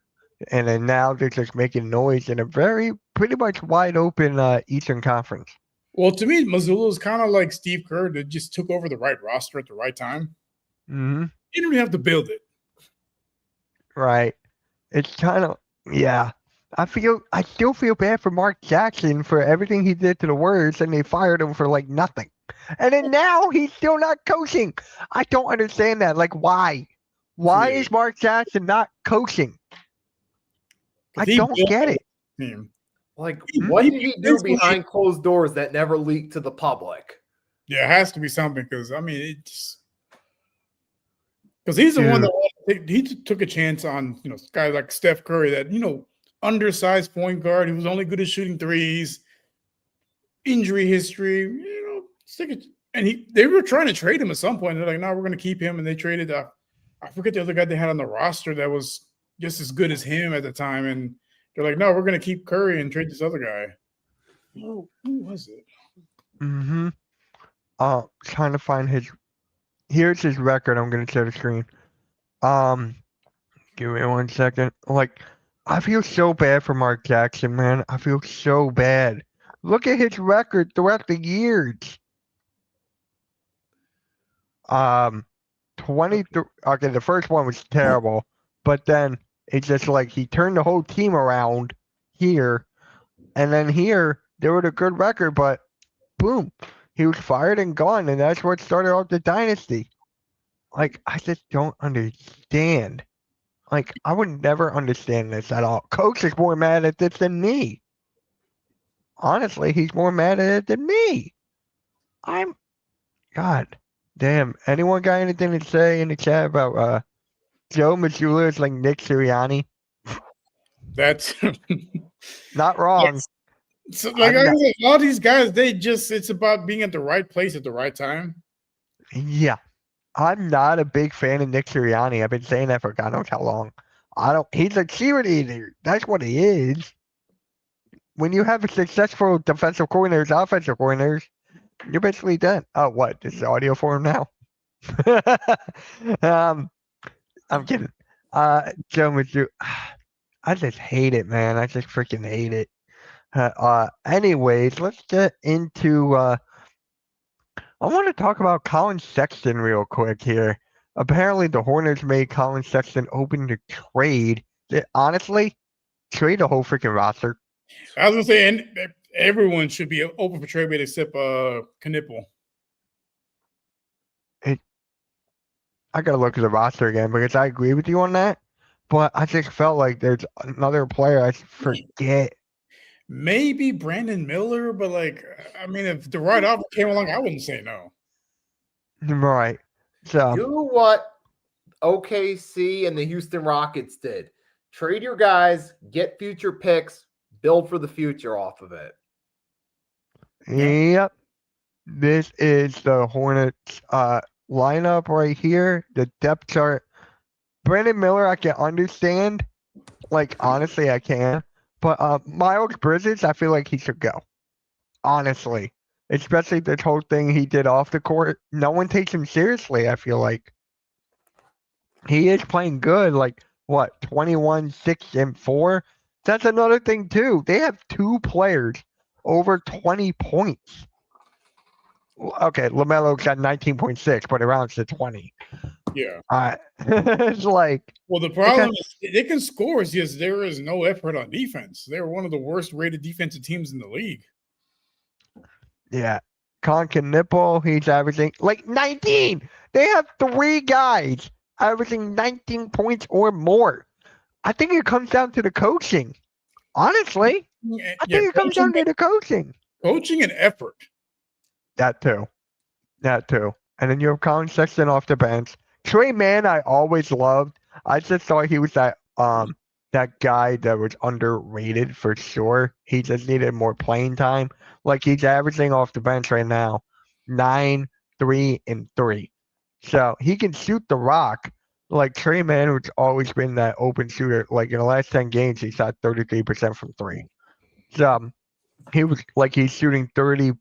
And then now they're just making noise in a very pretty much wide open Eastern Conference. Well, to me, Missoula is kind of like Steve Kerr that just took over the right roster at the right time. Mm-hmm. You didn't really have to build it. Right. It's kind of, yeah. I still feel bad for Mark Jackson for everything he did to the Warriors, and they fired him for like nothing. And then now he's still not coaching. I don't understand that. Like, why? Why Yeah. is Mark Jackson not coaching? I He don't built get that it. team. Like, He- what he did he do basically- behind closed doors that never leaked to the public? Yeah, it has to be something because I mean, it's because he's the one that he took a chance on guys like Steph Curry, that undersized point guard who was only good at shooting threes, injury history, stick it. And they were trying to trade him at some point. They're like, no, we're going to keep him, and they traded. I forget the other guy they had on the roster that was just as good as him at the time, and they're like, no, we're going to keep Curry and trade this other guy. Oh, who was it? Mm-hmm. Trying to find here's his record. I'm gonna share the screen. Give me 1 second. Like, I feel so bad for Mark Jackson, man. I feel so bad. Look at his record throughout the years. 23. Okay, the first one was terrible, but then it's just like he turned the whole team around here, and then here they were a good record, but boom, he was fired and gone, and that's what started off the dynasty. Like, I just don't understand. Like, I would never understand this at all. Coach is more mad at this than me. Honestly, he's more mad at it than me. God damn. Anyone got anything to say in the chat about Joe Mazzulla is like Nick Sirianni? That's Not wrong. so, like I said, all these guys, it's about being at the right place at the right time. Yeah. I'm not a big fan of Nick Sirianni. I've been saying that for God knows how long. He's a cheerleader. That's what he is. When you have a successful defensive coordinators, offensive coordinators, you're basically done. Oh, what? This is audio for him now? I'm kidding. Joe Mazzulla. I just hate it, man. I just freaking hate it. Anyways, let's get into I want to talk about Colin Sexton real quick here. Apparently, the Hornets made Colin Sexton open to trade. Honestly, trade the whole freaking roster. I was gonna say, and everyone should be open for trade except Knipple. I gotta look at the roster again because I agree with you on that. But I just felt like there's another player I forget. Maybe Brandon Miller, but like, I mean, if the right offer came along, I wouldn't say no. Right. So Do what OKC and the Houston Rockets did. Trade your guys, get future picks, build for the future off of it. Yep. This is the Hornets lineup right here. The depth chart. Brandon Miller, I can understand. Like, honestly, I can. But Miles Bridges, I feel like he should go. Honestly. Especially this whole thing he did off the court. No one takes him seriously, I feel like. He is playing good. Like, what, 21, 6, and 4? That's another thing, too. They have 2 players over 20 points. Okay, LaMelo got 19.6, but it rounds to 20. Yeah. It's like, well, the problem is they can score. It's just there is no effort on defense. They're one of the worst rated defensive teams in the league. Yeah. Colin Knipple, he's averaging like 19. They have 3 guys averaging 19 points or more. I think it comes down to the coaching. Honestly, I think it comes down to the coaching. Coaching and effort. That too. And then you have Colin Sexton off the bench. Trey Mann, I always loved. I just thought he was that guy that was underrated for sure. He just needed more playing time. Like, he's averaging off the bench right now 9, 3, and 3. So he can shoot the rock. Like, Trey Mann, which always been that open shooter. Like, in the last 10 games, he shot 33% from 3. So he's shooting 31%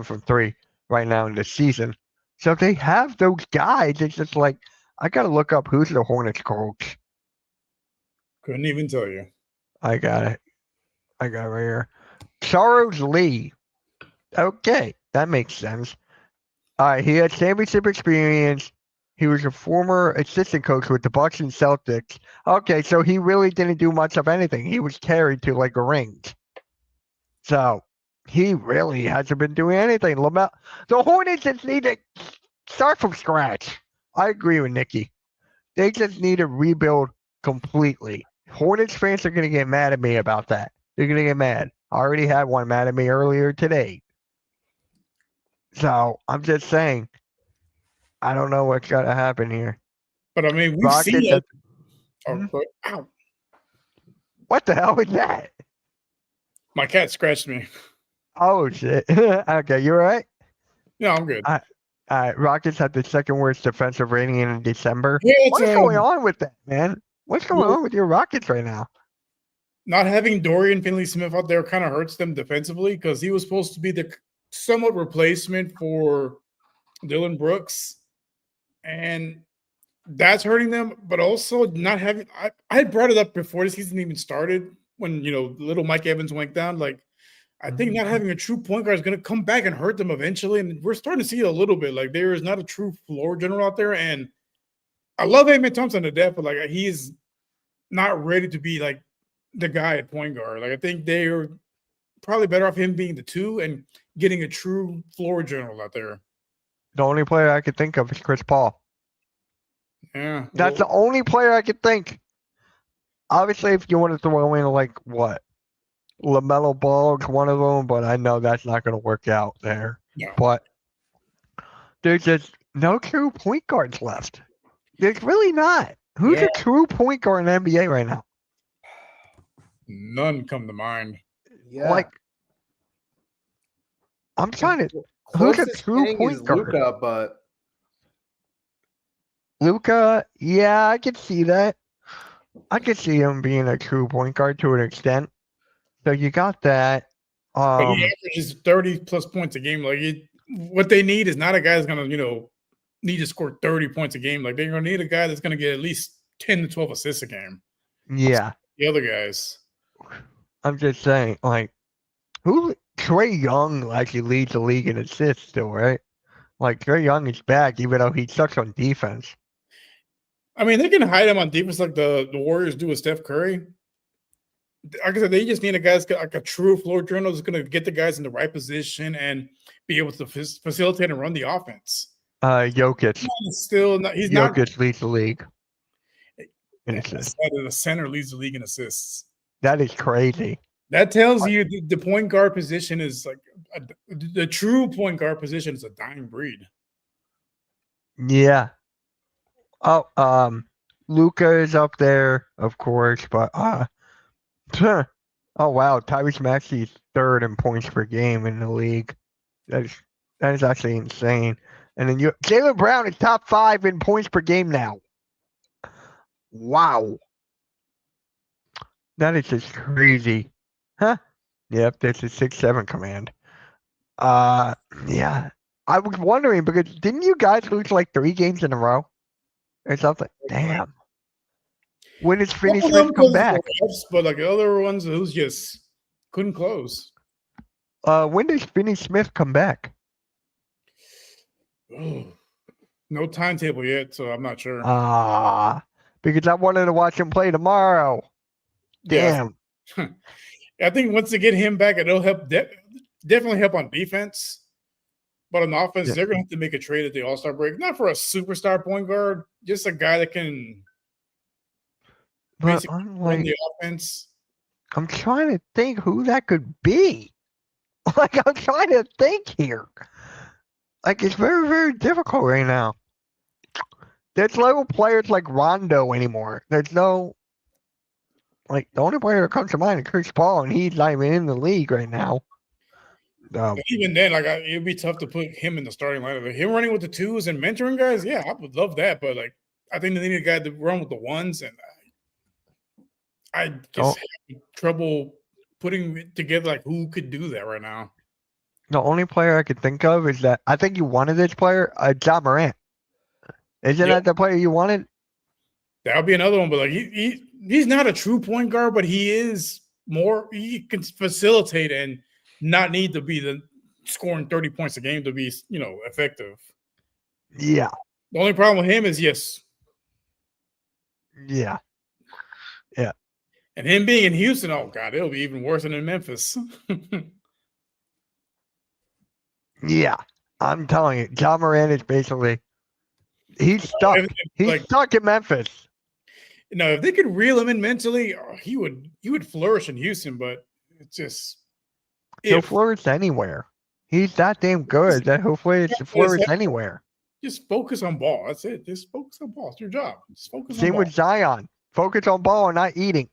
from 3 right now in the season. So they have those guys. It's just like, I got to look up who's the Hornets coach. Couldn't even tell you. I got it. I got it right here. Charles Lee. Okay, that makes sense. All right, he had championship experience. He was a former assistant coach with the Bucks and Celtics. Okay, so he really didn't do much of anything. He was carried to like a ring. So he really hasn't been doing anything. The Hornets just need to start from scratch. I agree with Nikki. They just need to rebuild completely. Hornets fans are going to get mad at me about that. They're going to get mad. I already had one mad at me earlier today. So I'm just saying, I don't know what's got to happen here. But I mean, we've seen it. Ow. What the hell is that? My cat scratched me. Oh, shit. Okay, you all right? Yeah, I'm good. Rockets had the second worst defensive rating in December. Yeah, What's going on with that, man? What's going on with your Rockets right now? Not having Dorian Finney-Smith out there kind of hurts them defensively because he was supposed to be the somewhat replacement for Dylan Brooks, and that's hurting them. But also not having I had brought it up before the season even started when little Mike Evans went down. Like I think not having a true point guard is going to come back and hurt them eventually, and we're starting to see it a little bit. Like there is not a true floor general out there, and I love Amen Thompson to death, but like he's not ready to be like the guy at point guard. Like I think they're probably better off him being the 2 and getting a true floor general out there. The only player I could think of is Chris Paul. Yeah. That's the only player I could think. Obviously, if you want to throw in like what? LaMelo Ball is one of them, but I know that's not going to work out there. No. But there's just no true point guards left. There's really not. Who's a true point guard in the NBA right now? None come to mind. Yeah. Like, I'm trying to. Who's a true point guard? Luka, but Luka, yeah, I could see that. I could see him being a true point guard to an extent. So you got that. But he averages 30 plus points a game. Like what they need is not a guy that's gonna, need to score 30 points a game. Like they're gonna need a guy that's gonna get at least 10 to 12 assists a game. Yeah. The other guys. I'm just saying, like, Trae Young actually leads the league in assists still, right? Like Trae Young is back, even though he sucks on defense. I mean, they can hide him on defense like the Warriors do with Steph Curry. Like I said, they just need a guy that's like a true floor general that's going to get the guys in the right position and be able to facilitate and run the offense. Jokic. Jokic leads the league in assists. The center leads the league in assists. That is crazy. That tells you the point guard position is like the true point guard position is a dying breed. Yeah. Oh, Luka is up there, of course, but oh wow, Tyrese Maxey is 3rd in points per game in the league. That is actually insane. And then Jaylen Brown is top 5 in points per game now. Wow. That is just crazy. Huh? Yep, that's a 6-7 command. Yeah. I was wondering because didn't you guys lose like 3 games in a row? Or something? Damn. When does Finney Smith come back? But like the other ones, who's just couldn't close. When does Finney Smith come back? Oh, no timetable yet, so I'm not sure. Because I wanted to watch him play tomorrow. Damn. Yeah. I think once they get him back, it'll help definitely help on defense. But on offense, they're going to have to make a trade at the All-Star break. Not for a superstar point guard, just a guy that can basically run the offense. I'm trying to think who that could be. Like, I'm trying to think here. Like, it's very, very difficult right now. There's no players like Rondo anymore. There's no, like, the only player that comes to mind is Chris Paul, and he's not even in the league right now. Even then, like, it'd be tough to put him in the starting lineup. Like, him running with the 2s and mentoring guys, yeah, I would love that. But, like, I think they need a guy to run with the 1s, and I just have trouble putting together, like, who could do that right now. The only player I could think of is that I think you wanted this player, John Morant. Isn't that the player you wanted? That would be another one, but like he's not a true point guard, but he is more. He can facilitate and not need to be the scoring 30 points a game to be, effective. Yeah. The only problem with him is Yeah. and him being in Houston, oh God, it'll be even worse than in Memphis. Yeah. I'm telling you, John Moran is basically he's stuck. He's stuck in Memphis. If they could reel him in mentally, he would flourish in Houston, but it's just He'll flourish anywhere. He's that damn good that he'll flourish anywhere. Just focus on ball. That's it. Just focus on ball. It's your job. Just focus on Same ball. with Zion. Focus on ball and not eating.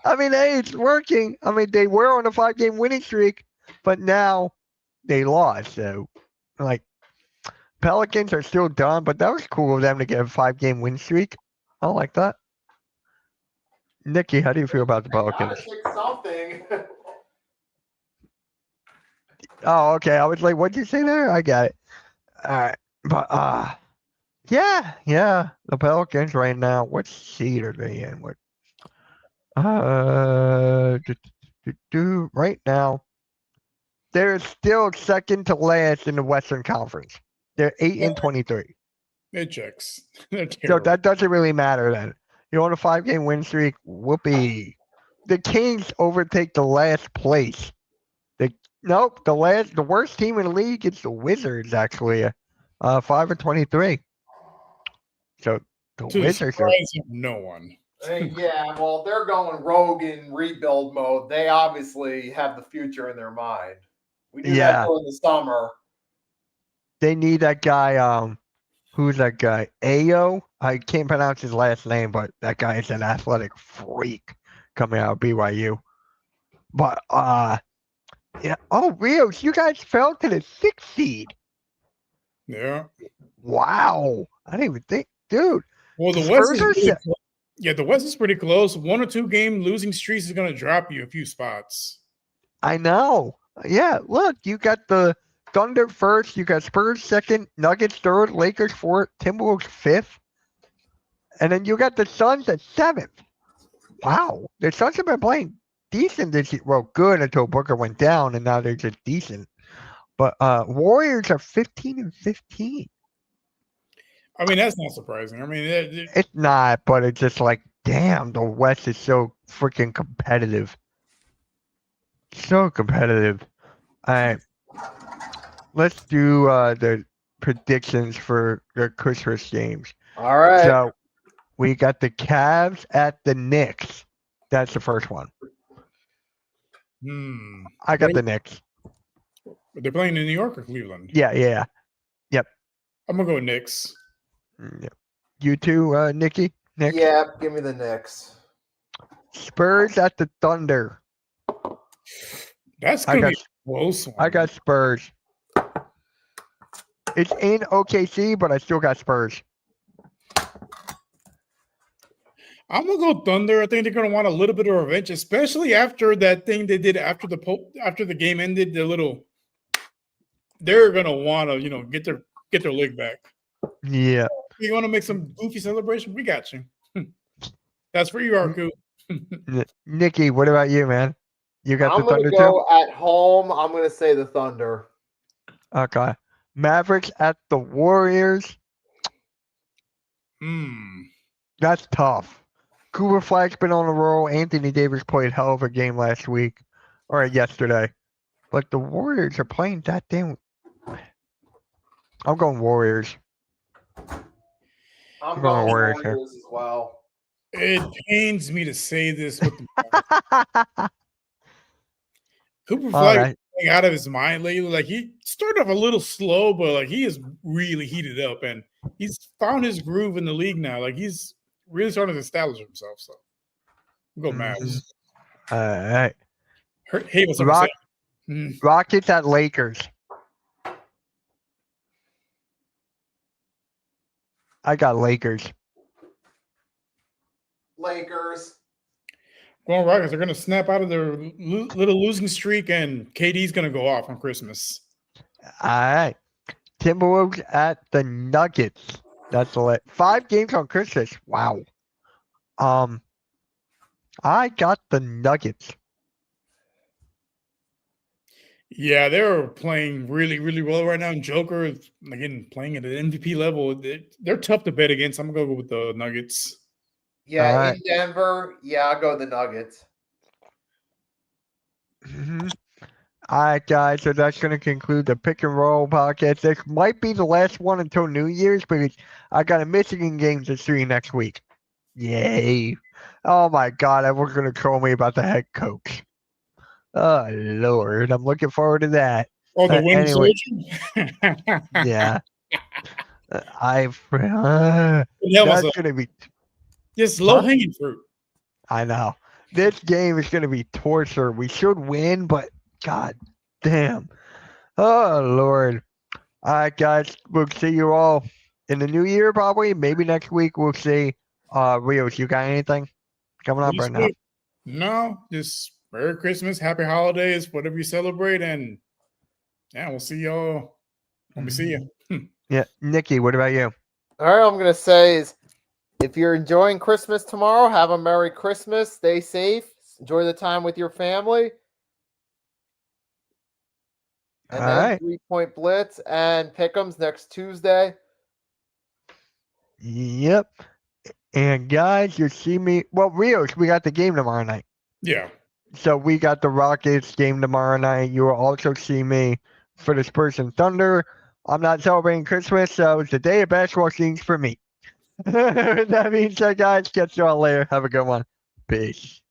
I mean, hey, it's working. I mean, they were on a 5-game winning streak, but now they lost. So, like, Pelicans are still done, but that was cool of them to get a 5-game win streak. I like that. Nikki, how do you feel about the Pelicans? Something. Oh, okay. I was like, what'd you say there? I got it. All right. But, yeah. The Pelicans right now, what seed are they in? What? Right now, they're still second to last in the Western Conference. They're 8-23. It checks. So that doesn't really matter then. You're on a 5-game win streak. Whoopee. The Kings overtake the last place. The worst team in the league is the Wizards, actually. 5-23. So the Wizards are no one. Yeah, well, they're going rogue in rebuild mode. They obviously have the future in their mind. We do that during the summer. They need that guy. Who's that guy? Ayo? I can't pronounce his last name, but that guy is an athletic freak coming out of BYU. But yeah. Oh, Rios, you guys fell to the 6th seed. Yeah. Wow. I didn't even think, dude. Well, the West is the West is pretty close. 1 or 2 game losing streaks is going to drop you a few spots. I know. Yeah, look, you got the Thunder first, you got Spurs second, Nuggets third, Lakers fourth, Timberwolves 5th, and then you got the Suns at 7th. Wow, the Suns have been playing decent this year. Well, good until Booker went down, and now they're just decent. But Warriors are 15-15. I mean, that's not surprising. I mean, it's not, but it's just like, damn, the West is so freaking competitive. So competitive. All right. Let's do the predictions for the Christmas games. All right. So we got the Cavs at the Knicks. That's the first one. I got the Knicks. They're playing in New York or Cleveland? Yeah. Yep. I'm going to go Knicks. Yep. You too, Nikki? Knicks? Yeah, give me the Knicks. Spurs at the Thunder. That's going to be a close one. I got Spurs. It's in OKC, but I still got Spurs. I'm going to go Thunder. I think they're going to want a little bit of revenge, especially after that thing they did after the game ended. They're going to want to, get their leg back. Yeah. You want to make some goofy celebration? We got you. That's for you, Arku. Nikki, what about you, man? You got the Thunder too? I'm going to go at home. I'm going to say the Thunder. Okay. Mavericks at the Warriors. That's tough. Cooper Flag's been on a roll. Anthony Davis played hell of a game last week or yesterday. But the Warriors are playing that damn. I'm going Warriors. I'm going Warriors as well. It pains me to say this, but Cooper Flag is out of his mind lately. Like, he started off a little slow, but like he is really heated up, and he's found his groove in the league now. Like, he's really starting to establish himself. So, we'll go Mavs. All right. Hey, what's up? Rockets at Lakers. I got Lakers. Going Rockets. They're going to snap out of their little losing streak, and KD's going to go off on Christmas. All right. Timberwolves at the Nuggets. That's 5 games on Christmas. Wow. I got the Nuggets. Yeah, they're playing really, really well right now. And Joker, again, playing at an MVP level. They're tough to bet against. I'm going to go with the Nuggets. Yeah, Alright. in Denver, yeah, I'll go the Nuggets. All right, guys. So that's going to conclude the Pick and Roll podcast. This might be the last one until New Year's because I got a Michigan game to see next week. Yay. Oh, my God. Everyone's going to troll me about the head coach. Oh, Lord. I'm looking forward to that. Oh, the winning anyway. soldier? Yeah. Yeah, That's going to be. just low hanging fruit. I know. This game is going to be torture. We should win, but God damn. Oh, Lord. All right, guys. We'll see you all in the new year, probably. Maybe next week we'll see. Rios, you got anything coming up right now? No, just Merry Christmas, Happy Holidays, whatever you celebrate. And yeah, we'll see y'all when we see you. Yeah. Nikki, what about you? All right, I'm going to say is if you're enjoying Christmas tomorrow, have a Merry Christmas. Stay safe. Enjoy the time with your family. And All then right. 3-point blitz and pick'ems next Tuesday. Yep. And guys, you see me. Well, Rios, we got the game tomorrow night. Yeah. So we got the Rockets game tomorrow night. You will also see me for the Spurs and Thunder. I'm not celebrating Christmas, so it's the day of basketball scenes for me. That being said, guys, catch you all later. Have a good one. Peace.